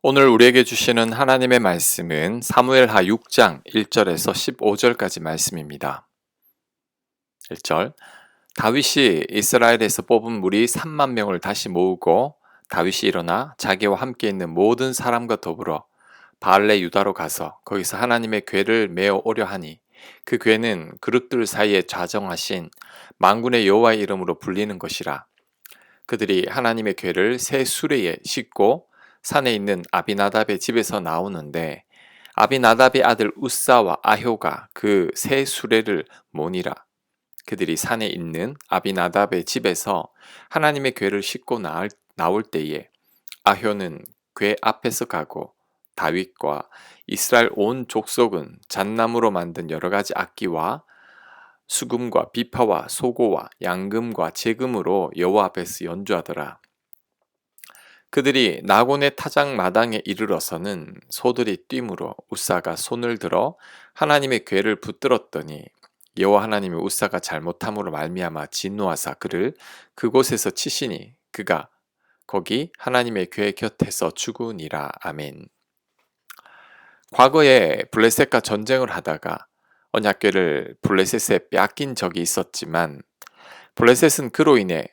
오늘 우리에게 주시는 하나님의 말씀은 사무엘하 6장 1절에서 15절까지 말씀입니다. 1절 다윗이 이스라엘에서 뽑은 무리 3만 명을 다시 모으고 다윗이 일어나 자기와 함께 있는 모든 사람과 더불어 바알레 유다로 가서 거기서 하나님의 궤를 메어 오려 하니 그 궤는 그릇들 사이에 좌정하신 만군의 여호와의 이름으로 불리는 것이라. 그들이 하나님의 궤를 새 수레에 싣고 산에 있는 아비나답의 집에서 나오는데 아비나답의 아들 우사와 아효가 그 새 수레를 모니라. 그들이 산에 있는 아비나답의 집에서 하나님의 궤를 싣고 나올 때에 아효는 궤 앞에서 가고 다윗과 이스라엘 온 족속은 잣나무로 만든 여러 가지 악기와 수금과 비파와 소고와 양금과 제금으로 여호와 앞에서 연주하더라. 그들이 나곤의 타작 마당에 이르러서는 소들이 뛰므로 우사가 손을 들어 하나님의 궤를 붙들었더니 여호와 하나님의 우사가 잘못함으로 말미암아 진노하사 그를 그곳에서 치시니 그가 거기 하나님의 궤 곁에서 죽으니라. 아멘. 과거에 블레셋과 전쟁을 하다가 언약궤를 블레셋에 빼앗긴 적이 있었지만 블레셋은 그로 인해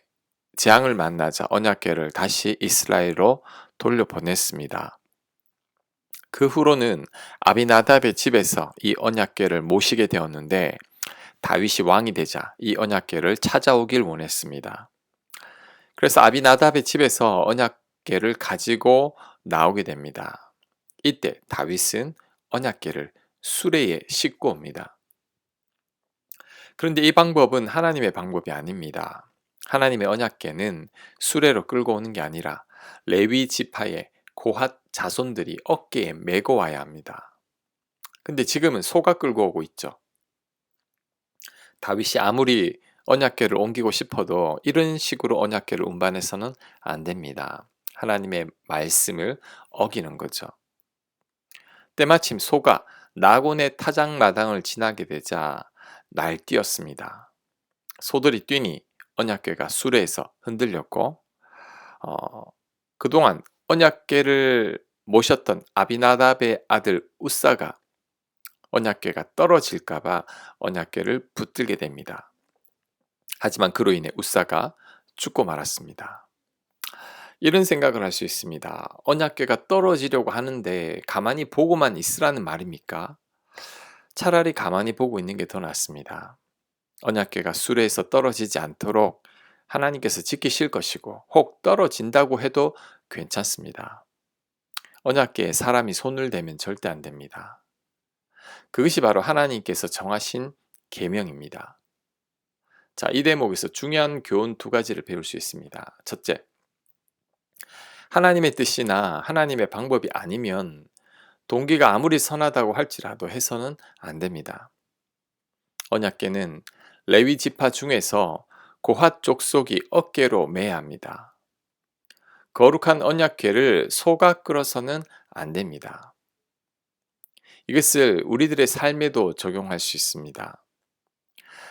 재앙을 만나자 언약궤를 다시 이스라엘로 돌려보냈습니다. 그 후로는 아비나답의 집에서 이 언약궤를 모시게 되었는데 다윗이 왕이 되자 이 언약궤를 찾아오길 원했습니다. 그래서 아비나답의 집에서 언약궤를 가지고 나오게 됩니다. 이때 다윗은 언약궤를 수레에 싣고 옵니다. 그런데 이 방법은 하나님의 방법이 아닙니다. 하나님의 언약궤는 수레로 끌고 오는 게 아니라 레위 지파의 고핫 자손들이 어깨에 메고 와야 합니다. 근데 지금은 소가 끌고 오고 있죠. 다윗이 아무리 언약궤를 옮기고 싶어도 이런 식으로 언약궤를 운반해서는 안 됩니다. 하나님의 말씀을 어기는 거죠. 때마침 소가 나곤의 타작 마당을 지나게 되자 날뛰었습니다. 소들이 뛰니 언약궤가 수레에서 흔들렸고 그동안 언약궤를 모셨던 아비나답의 아들 우사가 언약궤가 떨어질까봐 언약궤를 붙들게 됩니다. 하지만 그로 인해 우사가 죽고 말았습니다. 이런 생각을 할 수 있습니다. 언약궤가 떨어지려고 하는데 가만히 보고만 있으라는 말입니까? 차라리 가만히 보고 있는 게 더 낫습니다. 언약궤가 수레에서 떨어지지 않도록 하나님께서 지키실 것이고 혹 떨어진다고 해도 괜찮습니다. 언약궤에 사람이 손을 대면 절대 안 됩니다. 그것이 바로 하나님께서 정하신 계명입니다. 자, 이 대목에서 중요한 교훈 두 가지를 배울 수 있습니다. 첫째, 하나님의 뜻이나 하나님의 방법이 아니면 동기가 아무리 선하다고 할지라도 해서는 안 됩니다. 언약궤는 레위 지파 중에서 고핫 족속이 어깨로 매야 합니다. 거룩한 언약궤를 소가 끌어서는 안 됩니다. 이것을 우리들의 삶에도 적용할 수 있습니다.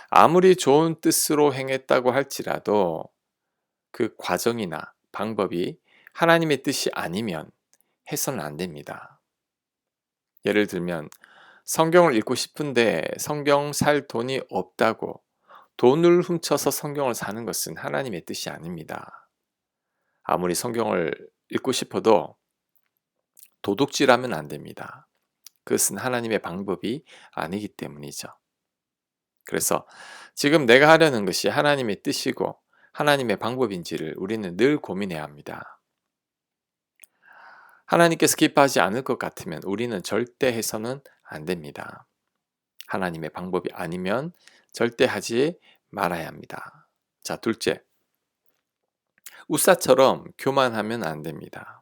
아무리 좋은 뜻으로 행했다고 할지라도 그 과정이나 방법이 하나님의 뜻이 아니면 해서는 안 됩니다. 예를 들면 성경을 읽고 싶은데 성경 살 돈이 없다고 돈을 훔쳐서 성경을 사는 것은 하나님의 뜻이 아닙니다. 아무리 성경을 읽고 싶어도 도둑질하면 안 됩니다. 그것은 하나님의 방법이 아니기 때문이죠. 그래서 지금 내가 하려는 것이 하나님의 뜻이고 하나님의 방법인지를 우리는 늘 고민해야 합니다. 하나님께서 기뻐하지 않을 것 같으면 우리는 절대 해서는 안 됩니다. 하나님의 방법이 아니면 절대 하지 말아야 합니다. 자, 둘째, 우사처럼 교만하면 안 됩니다.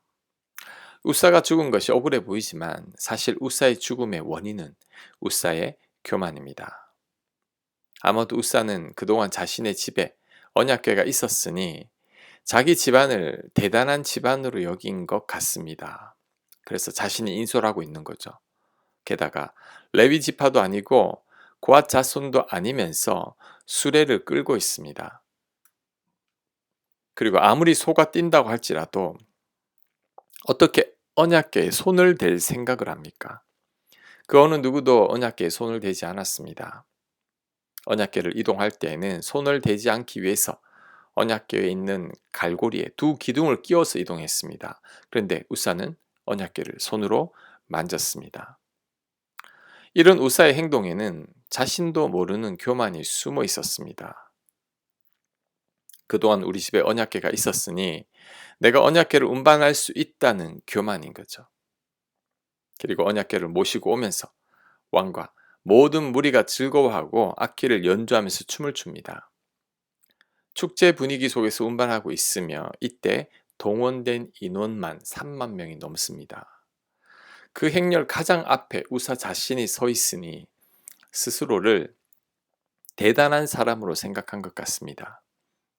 우사가 죽은 것이 억울해 보이지만 사실 우사의 죽음의 원인은 우사의 교만입니다. 아마도 우사는 그동안 자신의 집에 언약궤가 있었으니 자기 집안을 대단한 집안으로 여긴 것 같습니다. 그래서 자신이 인솔하고 있는 거죠. 게다가 레위 지파도 아니고 고앗 자손도 아니면서 수레를 끌고 있습니다. 그리고 아무리 소가 뛴다고 할지라도 어떻게 언약궤에 손을 댈 생각을 합니까? 그 어느 누구도 언약궤에 손을 대지 않았습니다. 언약궤를 이동할 때에는 손을 대지 않기 위해서 언약궤에 있는 갈고리에 두 기둥을 끼워서 이동했습니다. 그런데 우사는 언약궤를 손으로 만졌습니다. 이런 우사의 행동에는 자신도 모르는 교만이 숨어 있었습니다. 그동안 우리 집에 언약궤가 있었으니 내가 언약궤를 운반할 수 있다는 교만인 거죠. 그리고 언약궤를 모시고 오면서 왕과 모든 무리가 즐거워하고 악기를 연주하면서 춤을 춥니다. 축제 분위기 속에서 운반하고 있으며 이때 동원된 인원만 3만 명이 넘습니다. 그 행렬 가장 앞에 우사 자신이 서 있으니 스스로를 대단한 사람으로 생각한 것 같습니다.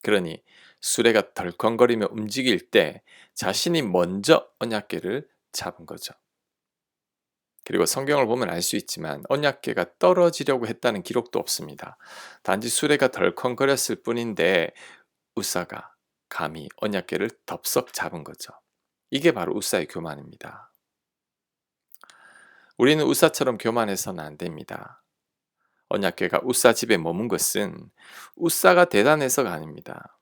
그러니 수레가 덜컹거리며 움직일 때 자신이 먼저 언약궤를 잡은 거죠. 그리고 성경을 보면 알 수 있지만 언약궤가 떨어지려고 했다는 기록도 없습니다. 단지 수레가 덜컹거렸을 뿐인데 우사가 감히 언약궤를 덥석 잡은 거죠. 이게 바로 우사의 교만입니다. 우리는 우사처럼 교만해서는 안 됩니다. 언약궤가 우사 집에 머문 것은 우사가 대단해서가 아닙니다.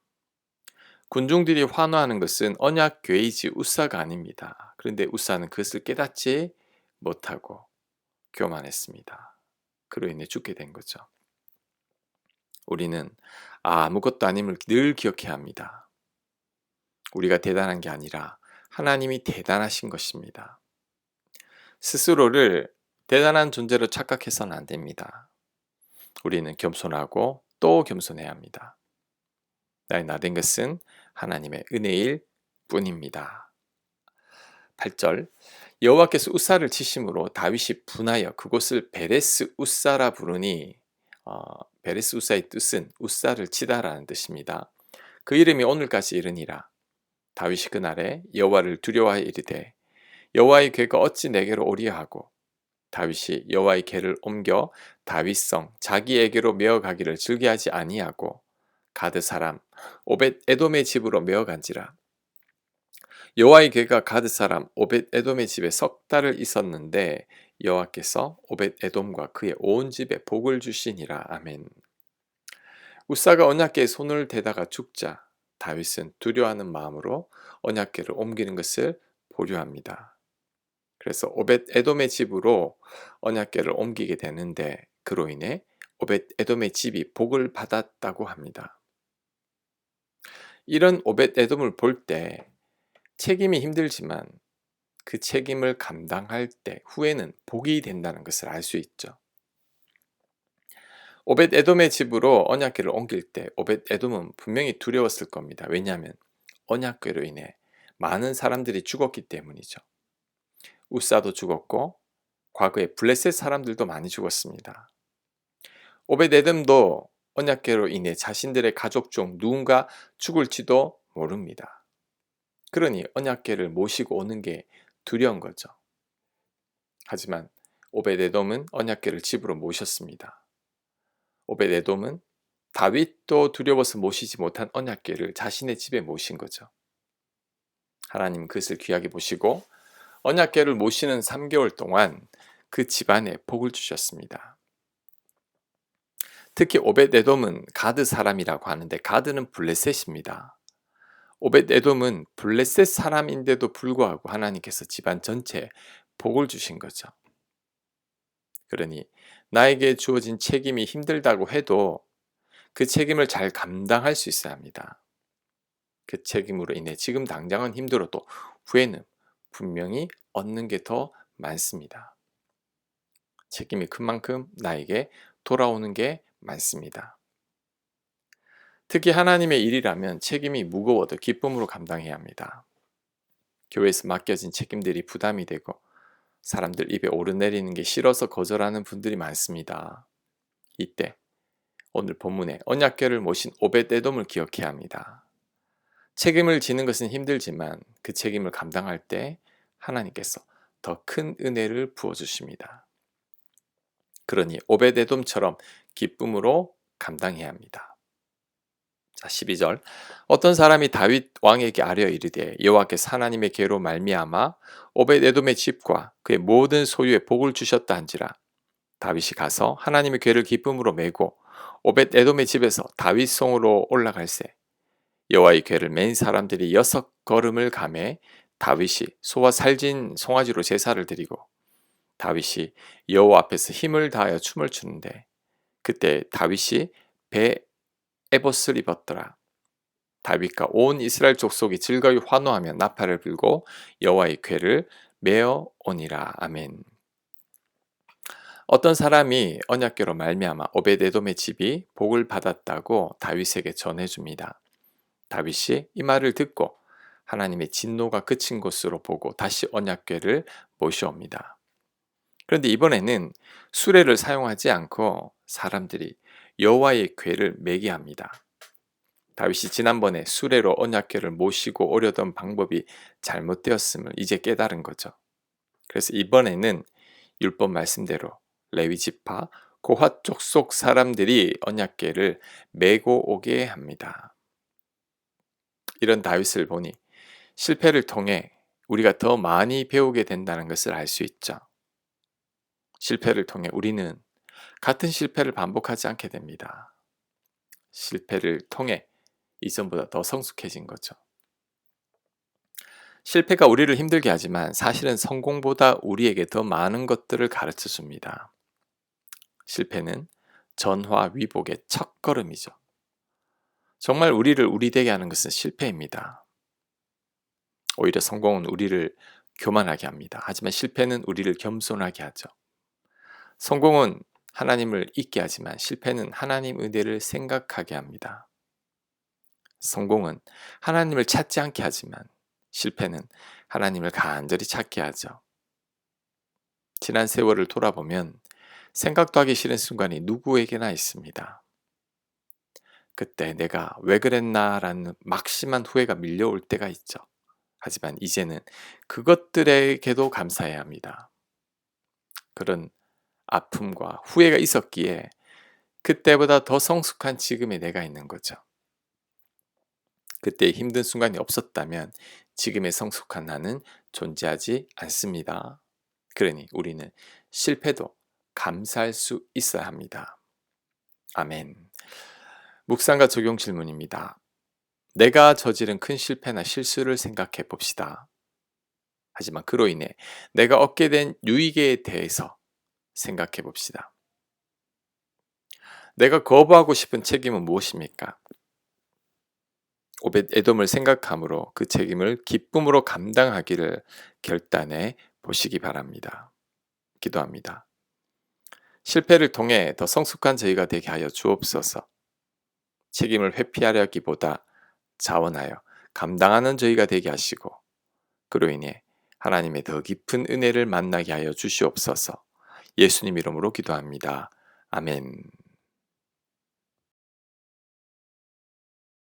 군중들이 환호하는 것은 언약궤이지 우사가 아닙니다. 그런데 우사는 그것을 깨닫지 못하고 교만했습니다. 그로 인해 죽게 된 거죠. 우리는 아무것도 아님을 늘 기억해야 합니다. 우리가 대단한 게 아니라 하나님이 대단하신 것입니다. 스스로를 대단한 존재로 착각해서는 안 됩니다. 우리는 겸손하고 또 겸손해야 합니다. 나의 나된 것은 하나님의 은혜일 뿐입니다. 8절 여호와께서 우사를 치심으로 다윗이 분하여 그곳을 베레스 우사라 부르니 베레스 우사의 뜻은 우사를 치다라는 뜻입니다. 그 이름이 오늘까지 이르니라. 다윗이 그날에 여호와를 두려워하여 이르되 여호와의 궤가 어찌 내게로 오리야 하고 다윗이 여호와의 궤를 옮겨 다윗성 자기에게로 메어가기를 즐겨하지 아니하고 가드 사람 오벳 에돔의 집으로 메어간지라. 여호와의 궤가 가드 사람 오벳 에돔의 집에 석 달을 있었는데 여호와께서 오벳 에돔과 그의 온 집에 복을 주시니라. 아멘. 우사가 언약궤에 손을 대다가 죽자 다윗은 두려워하는 마음으로 언약궤를 옮기는 것을 보류합니다. 그래서 오벳 에돔의 집으로 언약궤를 옮기게 되는데 그로 인해 오벳 에돔의 집이 복을 받았다고 합니다. 이런 오벳 에돔을 볼 때 책임이 힘들지만 그 책임을 감당할 때 후에는 복이 된다는 것을 알 수 있죠. 오벳 에돔의 집으로 언약궤를 옮길 때 오벳 에돔은 분명히 두려웠을 겁니다. 왜냐하면 언약궤로 인해 많은 사람들이 죽었기 때문이죠. 우사도 죽었고 과거에 블레셋 사람들도 많이 죽었습니다. 오벳 에돔도 언약궤로 인해 자신들의 가족 중 누군가 죽을지도 모릅니다. 그러니 언약궤를 모시고 오는 게 두려운 거죠. 하지만 오벳 에돔은 언약궤를 집으로 모셨습니다. 오벳 에돔은 다윗도 두려워서 모시지 못한 언약궤를 자신의 집에 모신 거죠. 하나님 그것을 귀하게 보시고 언약궤를 모시는 3개월 동안 그 집안에 복을 주셨습니다. 특히 오벳 에돔은 가드 사람이라고 하는데 가드는 블레셋입니다. 오벳 에돔은 블레셋 사람인데도 불구하고 하나님께서 집안 전체에 복을 주신 거죠. 그러니 나에게 주어진 책임이 힘들다고 해도 그 책임을 잘 감당할 수 있어야 합니다. 그 책임으로 인해 지금 당장은 힘들어도 후에는 분명히 얻는 게 더 많습니다. 책임이 큰 만큼 나에게 돌아오는 게 많습니다. 특히 하나님의 일이라면 책임이 무거워도 기쁨으로 감당해야 합니다. 교회에서 맡겨진 책임들이 부담이 되고 사람들 입에 오르내리는 게 싫어서 거절하는 분들이 많습니다. 이때 오늘 본문에 언약궤를 모신 오벳 에돔을 기억해야 합니다. 책임을 지는 것은 힘들지만 그 책임을 감당할 때 하나님께서 더 큰 은혜를 부어주십니다. 그러니 오벳 에돔처럼 기쁨으로 감당해야 합니다. 자, 12절. 어떤 사람이 다윗 왕에게 아뢰어 이르되 여호와께서 하나님의 계로 말미암아 오벳에돔의 집과 그의 모든 소유에 복을 주셨다 한지라. 다윗이 가서 하나님의 궤를 기쁨으로 메고 오벳에돔의 집에서 다윗 성으로 올라갈새 여호와의 궤를 맨 사람들이 6걸음을 가매 다윗이 소와 살진 송아지로 제사를 드리고 다윗이 여호와 앞에서 힘을 다하여 춤을 추는데 그때 다윗이 배 에봇을 입었더라. 다윗과 온 이스라엘 족속이 즐거이 환호하며 나팔을 불고 여호와의 궤를 메어 오니라. 아멘. 어떤 사람이 언약궤로 말미암아 오벳에돔의 집이 복을 받았다고 다윗에게 전해줍니다. 다윗이 이 말을 듣고 하나님의 진노가 그친 곳으로 보고 다시 언약궤를 모셔옵니다. 그런데 이번에는 수레를 사용하지 않고 사람들이 여호와의 궤를 메게 합니다. 다윗이 지난번에 수레로 언약궤를 모시고 오려던 방법이 잘못되었음을 이제 깨달은 거죠. 그래서 이번에는 율법 말씀대로 레위 지파 고핫 족속 사람들이 언약궤를 메고 오게 합니다. 이런 다윗을 보니 실패를 통해 우리가 더 많이 배우게 된다는 것을 알 수 있죠. 실패를 통해 우리는 같은 실패를 반복하지 않게 됩니다. 실패를 통해 이전보다 더 성숙해진 거죠. 실패가 우리를 힘들게 하지만 사실은 성공보다 우리에게 더 많은 것들을 가르쳐 줍니다. 실패는 전화 위복의 첫걸음이죠. 정말 우리를 우리 되게 하는 것은 실패입니다. 오히려 성공은 우리를 교만하게 합니다. 하지만 실패는 우리를 겸손하게 하죠. 성공은 하나님을 잊게 하지만 실패는 하나님 은혜를 생각하게 합니다. 성공은 하나님을 찾지 않게 하지만 실패는 하나님을 간절히 찾게 하죠. 지난 세월을 돌아보면 생각도 하기 싫은 순간이 누구에게나 있습니다. 그때 내가 왜 그랬나라는 막심한 후회가 밀려올 때가 있죠. 하지만 이제는 그것들에게도 감사해야 합니다. 그런 아픔과 후회가 있었기에 그때보다 더 성숙한 지금의 내가 있는 거죠. 그때 힘든 순간이 없었다면 지금의 성숙한 나는 존재하지 않습니다. 그러니 우리는 실패도 감사할 수 있어야 합니다. 아멘. 묵상과 적용 질문입니다. 내가 저지른 큰 실패나 실수를 생각해 봅시다. 하지만 그로 인해 내가 얻게 된 유익에 대해서 생각해 봅시다. 내가 거부하고 싶은 책임은 무엇입니까? 오벳에돔을 생각함으로 그 책임을 기쁨으로 감당하기를 결단해 보시기 바랍니다. 기도합니다. 실패를 통해 더 성숙한 저희가 되게 하여 주옵소서. 책임을 회피하려기보다 자원하여 감당하는 저희가 되게 하시고 그로 인해 하나님의 더 깊은 은혜를 만나게 하여 주시옵소서. 예수님 이름으로 기도합니다. 아멘.